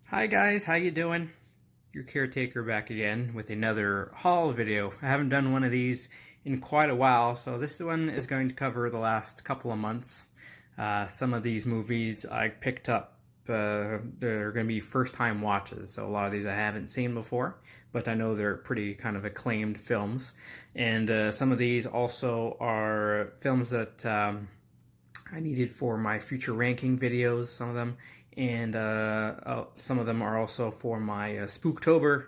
Hi guys, how you doing? Your caretaker back again with another haul video. I haven't done one of these in quite a while, so this one is going to cover the last couple of months. Some of these movies I picked up, they're going to be first-time watches, so a lot of these I haven't seen before, but I know they're pretty kind of acclaimed films. And some of these also are films that I needed for my future ranking videos, some of them, and some of them are also for my Spooktober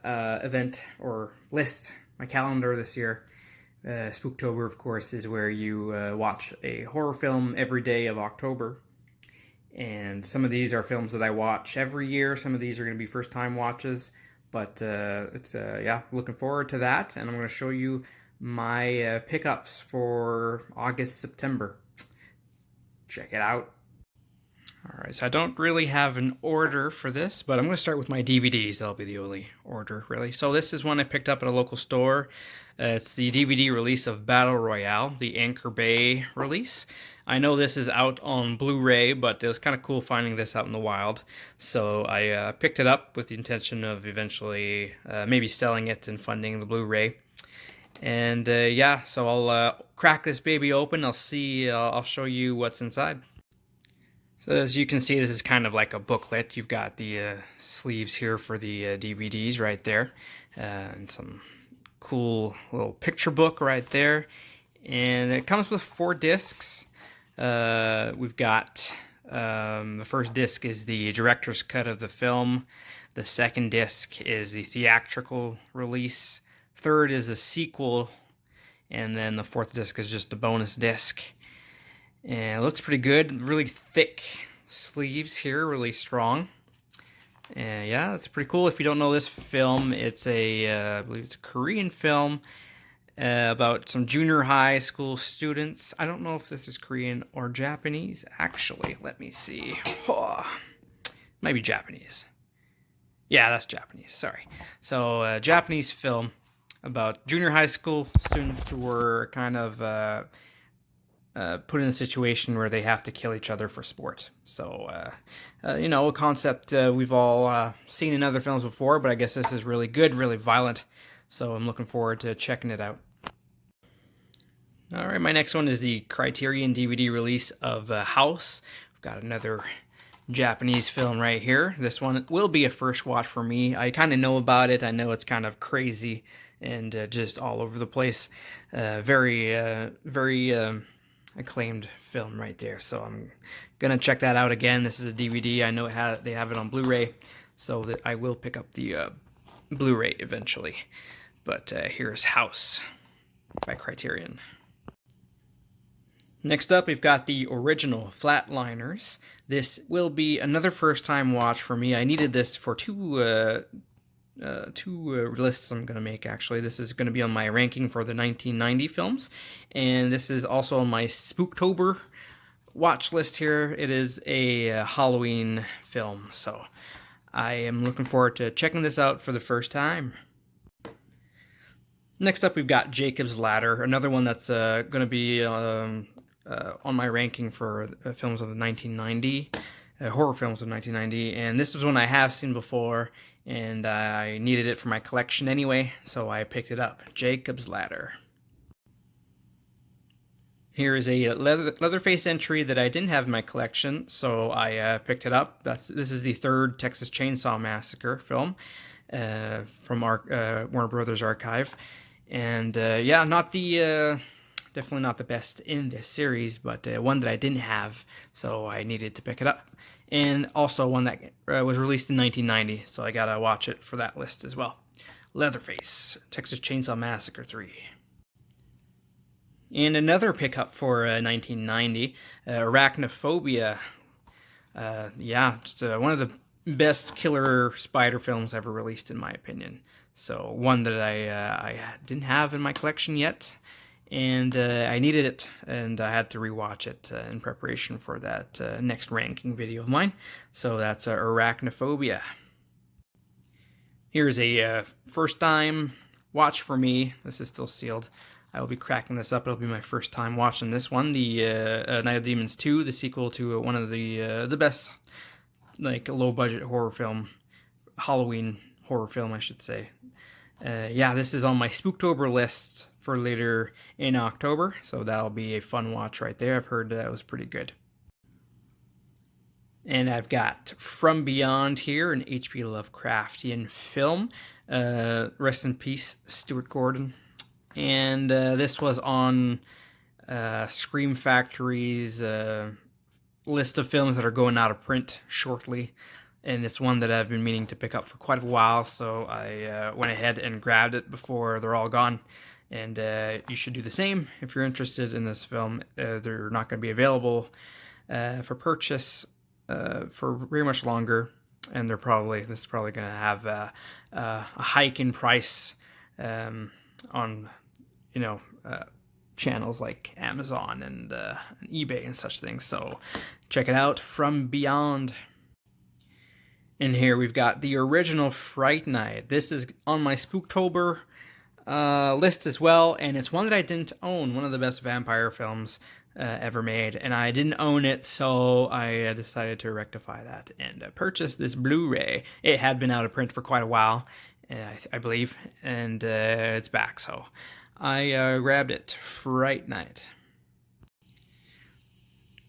event or list, my calendar this year. Spooktober, of course, is where you watch a horror film every day of October. And some of these are films that I watch every year. Some of these are going to be first time watches. But yeah, looking forward to that. And I'm going to show you my pickups for August, September. Check it out. Alright, so I don't really have an order for this, but I'm going to start with my DVDs. That'll be the only order, really. So this is one I picked up at a local store. It's the DVD release of Battle Royale, the Anchor Bay release. I know this is out on Blu-ray, but it was kind of cool finding this out in the wild. So I picked it up with the intention of eventually maybe selling it and funding the Blu-ray. And yeah, so I'll crack this baby open. I'll show you what's inside. So as you can see, this is kind of like a booklet. You've got the sleeves here for the DVDs right there, and some cool little picture book right there. And it comes with 4 discs. We've got the first disc is the director's cut of the film. The second disc is the theatrical release. Third is the sequel, and then the fourth disc is just the bonus disc. And it looks pretty good. Really thick sleeves here, really strong. And yeah, that's pretty cool. If you don't know this film, it's I believe it's a Korean film about some junior high school students. I don't know if this is Korean or Japanese. Actually, let me see. Oh, might be Japanese. Yeah, that's Japanese. Sorry. So, Japanese film about junior high school students who were kind of put in a situation where they have to kill each other for sport. So, you know, a concept we've all seen in other films before, but I guess this is really good, really violent. So I'm looking forward to checking it out. All right, my next one is the Criterion DVD release of House. We've got another Japanese film right here. This one will be a first watch for me. I kind of know about it. I know it's kind of crazy and just all over the place. Very acclaimed film right there. So I'm gonna check that out again. This is a DVD. I know they have it on Blu-ray, so that I will pick up the Blu-ray eventually. But here's House by Criterion. Next up, we've got the original Flatliners. This will be another first-time watch for me. I needed this for two lists I'm going to make, actually. This is going to be on my ranking for the 1990 films, and this is also on my Spooktober watch list here. It is a Halloween film, so I am looking forward to checking this out for the first time. Next up, we've got Jacob's Ladder, another one that's going to be on my ranking for films of the 1990, horror films of 1990, and this was one I have seen before, and I needed it for my collection anyway, so I picked it up. Jacob's Ladder. Here is a Leatherface entry that I didn't have in my collection, so I picked it up. This is the third Texas Chainsaw Massacre film from our Warner Brothers archive, and yeah, definitely not the best in this series, but one that I didn't have, so I needed to pick it up. And also one that was released in 1990, so I gotta watch it for that list as well. Leatherface, Texas Chainsaw Massacre 3. And another pickup for 1990, Arachnophobia. Yeah, just one of the best killer spider films ever released, in my opinion. So one that I didn't have in my collection yet, and I needed it, and I had to rewatch it in preparation for that next ranking video of mine. So that's Arachnophobia. Here's a first time watch for me. This is still sealed. I will be cracking this up. It'll be my first time watching this one, the Night of the Demons 2, the sequel to one of the best like a low-budget horror film, Halloween horror film, I should say. Yeah, this is on my Spooktober list for later in October, so that'll be a fun watch right there. I've heard that was pretty good. And I've got From Beyond here, an H.P. Lovecraftian film. Rest in peace, Stuart Gordon. And this was on Scream Factory's list of films that are going out of print shortly. And it's one that I've been meaning to pick up for quite a while, so I went ahead and grabbed it before they're all gone. And you should do the same if you're interested in this film. They're not going to be available for purchase for very much longer, and this is probably going to have a hike in price on channels like Amazon and eBay and such things. So check it out, From Beyond. And here we've got the original Fright Night. This is on my Spooktober list as well, and it's one that I didn't own. One of the best vampire films ever made, and I didn't own it, so I decided to rectify that and purchase this Blu-ray. It had been out of print for quite a while, I believe, and it's back, so I grabbed it. Fright Night.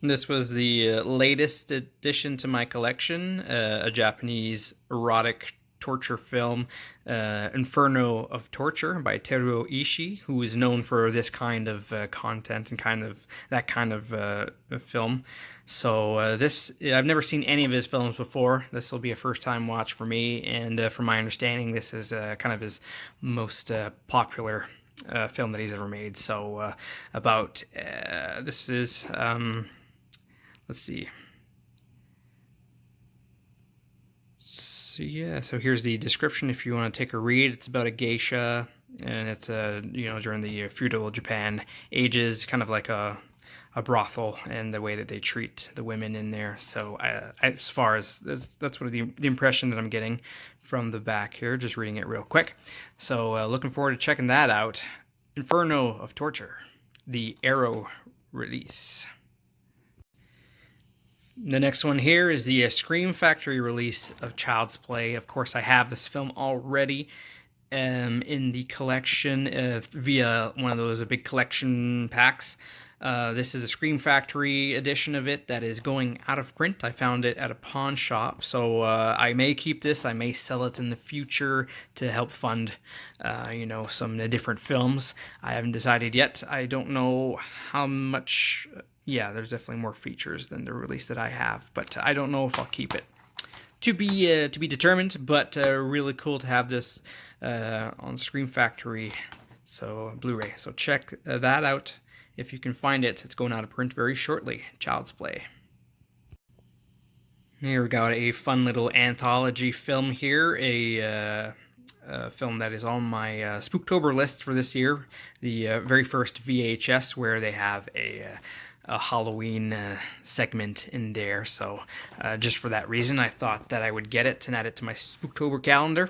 This was the latest addition to my collection, a Japanese erotic torture film, Inferno of Torture by Teruo Ishii, who is known for this kind of content and that kind of film. So I've never seen any of his films before. This will be a first-time watch for me, and from my understanding, this is kind of his most popular film that he's ever made. So this is let's see. So here's the description if you want to take a read. It's about a geisha, and it's during the feudal Japan ages, kind of like a brothel, and the way that they treat the women in there. So as far as that's what the impression that I'm getting from the back here, just reading it real quick. So looking forward to checking that out. Inferno of Torture, the Arrow release. The next one here is the Scream Factory release of Child's Play. Of course, I have this film already in the collection via one of those big collection packs. This is a Scream Factory edition of it that is going out of print. I found it at a pawn shop, so I may keep this. I may sell it in the future to help fund, some different films. I haven't decided yet. I don't know how much. Yeah, there's definitely more features than the release that I have, but I don't know if I'll keep it. To be determined, but really cool to have this on Scream Factory, so Blu-ray. So check that out if you can find it. It's going out of print very shortly. Child's Play. Here we got a fun little anthology film here, a film that is on my Spooktober list for this year. The very first VHS where they have a Halloween segment in there. So just for that reason, I thought that I would get it and add it to my Spooktober calendar.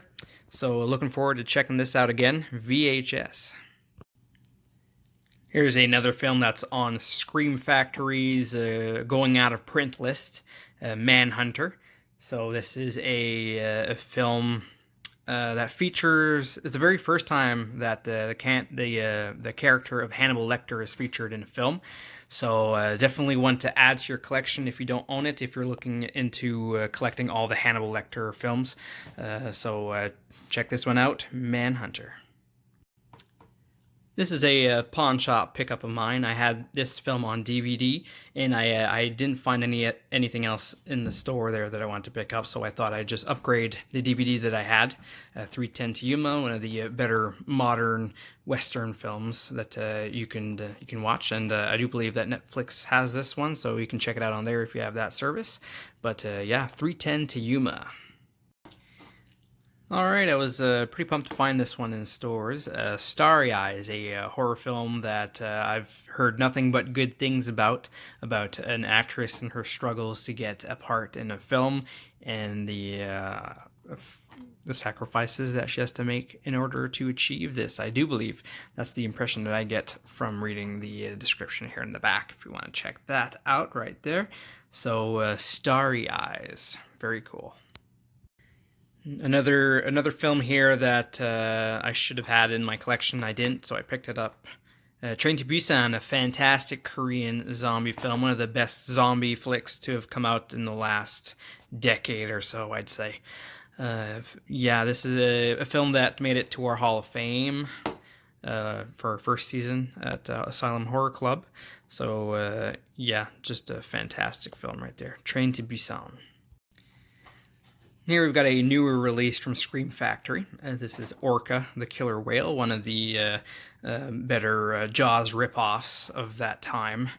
So looking forward to checking this out again. VHS. Here's another film that's on Scream Factory's going out of print list, Manhunter. So this is a film that features. It's the very first time that the character of Hannibal Lecter is featured in a film. So definitely one to add to your collection if you don't own it, if you're looking into collecting all the Hannibal Lecter films. So check this one out, Manhunter. This is a pawn shop pickup of mine. I had this film on DVD, and I didn't find anything else in the store there that I wanted to pick up, so I thought I'd just upgrade the DVD that I had, 310 to Yuma, one of the better modern Western films that you can watch, and I do believe that Netflix has this one, so you can check it out on there if you have that service. But yeah, 310 to Yuma. Alright, I was pretty pumped to find this one in stores. Starry Eyes, a horror film that I've heard nothing but good things about an actress and her struggles to get a part in a film, and the sacrifices that she has to make in order to achieve this. I do believe that's the impression that I get from reading the description here in the back, if you want to check that out right there. So, Starry Eyes, Very cool. Another film here that I should have had in my collection. I didn't, so I picked it up. Train to Busan, a fantastic Korean zombie film, one of the best zombie flicks to have come out in the last decade or so, I'd say. Yeah, this is a film that made it to our Hall of Fame for our first season at Asylum Horror Club. So, yeah, just a fantastic film right there. Train to Busan. Here we've got a newer release from Scream Factory. This is Orca, the Killer Whale, one of the better Jaws ripoffs of that time.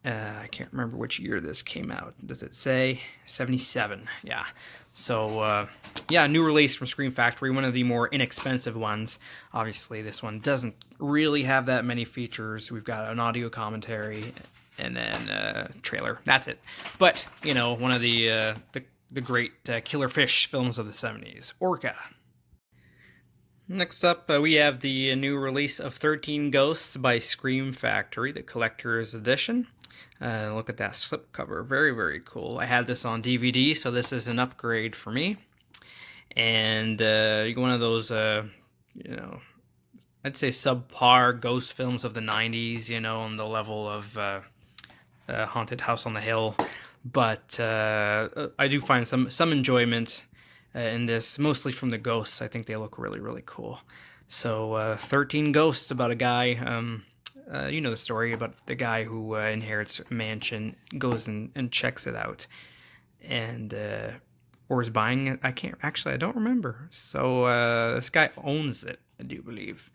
I can't remember which year this came out. Does it say? 77, yeah. So, yeah, new release from Scream Factory, one of the more inexpensive ones. Obviously, this one doesn't really have that many features. We've got an audio commentary and then a trailer. That's it. But, you know, one of the great killer fish films of the 70s, Orca. Next up, we have the new release of 13 Ghosts by Scream Factory, the collector's edition. Look at that slipcover. Very, very cool. I had this on DVD, so this is an upgrade for me. And one of those, you know, I'd say subpar ghost films of the 90s, you know, on the level of Haunted House on the Hill. But I do find some enjoyment in this, mostly from the ghosts. I think they look really, really cool. So 13 Ghosts, about a guy, you know the story about the guy who inherits a mansion, goes and checks it out, and or is buying it. I don't remember. So this guy owns it, I do believe.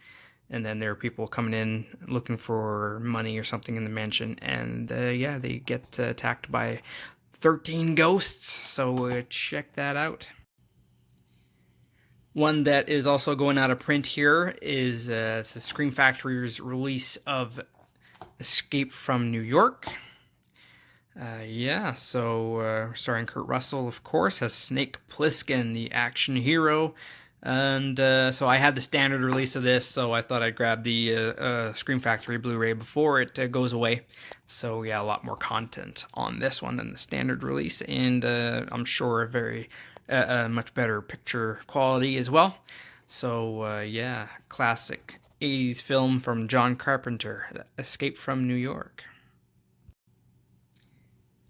And then there are people coming in looking for money or something in the mansion, and yeah, they get attacked by 13 ghosts. So check that out. One that is also going out of print here is Scream Factory's release of Escape from New York. Yeah, so starring Kurt Russell, of course, as Snake Plissken, the action hero. And so I had the standard release of this, so I thought I'd grab the Scream Factory Blu-ray before it goes away. So yeah, a lot more content on this one than the standard release, and I'm sure a very much better picture quality as well. So yeah, classic 80s film from John Carpenter, Escape from New York.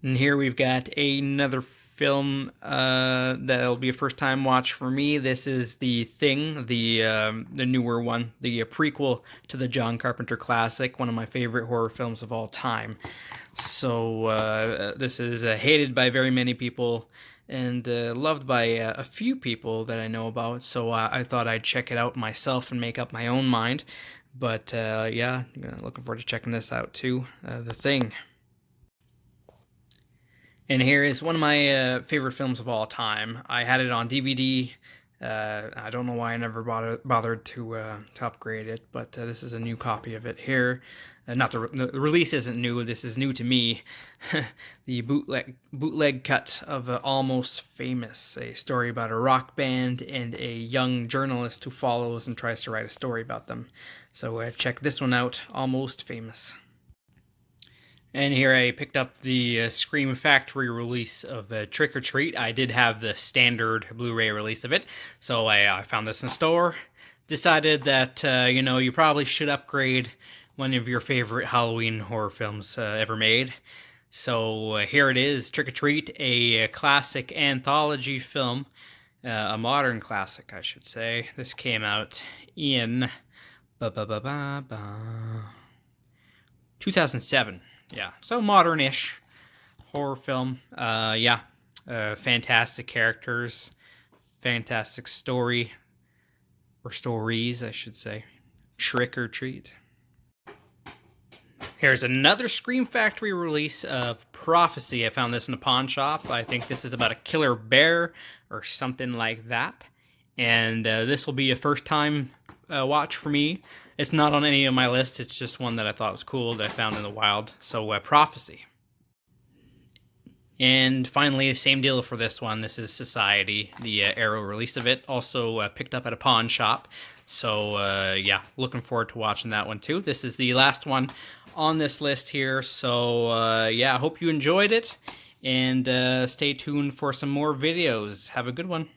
And here we've got another film that'll be a first-time watch for me. This is The Thing, the newer one, the prequel to the John Carpenter classic, one of my favorite horror films of all time. So this is hated by very many people and loved by a few people that I know about. So I thought I'd check it out myself and make up my own mind. But yeah, looking forward to checking this out too. The Thing. And here is one of my favorite films of all time. I had it on DVD. I don't know why I never bothered to upgrade it, but this is a new copy of it here. Not the release isn't new. This is new to me. The bootleg cut of Almost Famous, a story about a rock band and a young journalist who follows and tries to write a story about them. So check this one out, Almost Famous. And here I picked up the Scream Factory release of Trick or Treat. I did have the standard Blu-ray release of it, so I found this in the store. Decided that, you know, you probably should upgrade one of your favorite Halloween horror films ever made. So here it is, Trick or Treat, a classic anthology film, a modern classic, I should say. This came out in 2007. Yeah, so modern-ish horror film. Yeah, fantastic characters, fantastic story, or stories, I should say. Trick or Treat. Here's another Scream Factory release of Prophecy. I found this in a pawn shop. I think this is about a killer bear or something like that. And this will be a first-time watch for me. It's not on any of my lists. It's just one that I thought was cool that I found in the wild. So Prophecy. And finally, the same deal for this one. This is Society, the Arrow release of it. Also picked up at a pawn shop. So yeah, looking forward to watching that one too. This is the last one on this list here. So yeah, I hope you enjoyed it. and stay tuned for some more videos. Have a good one.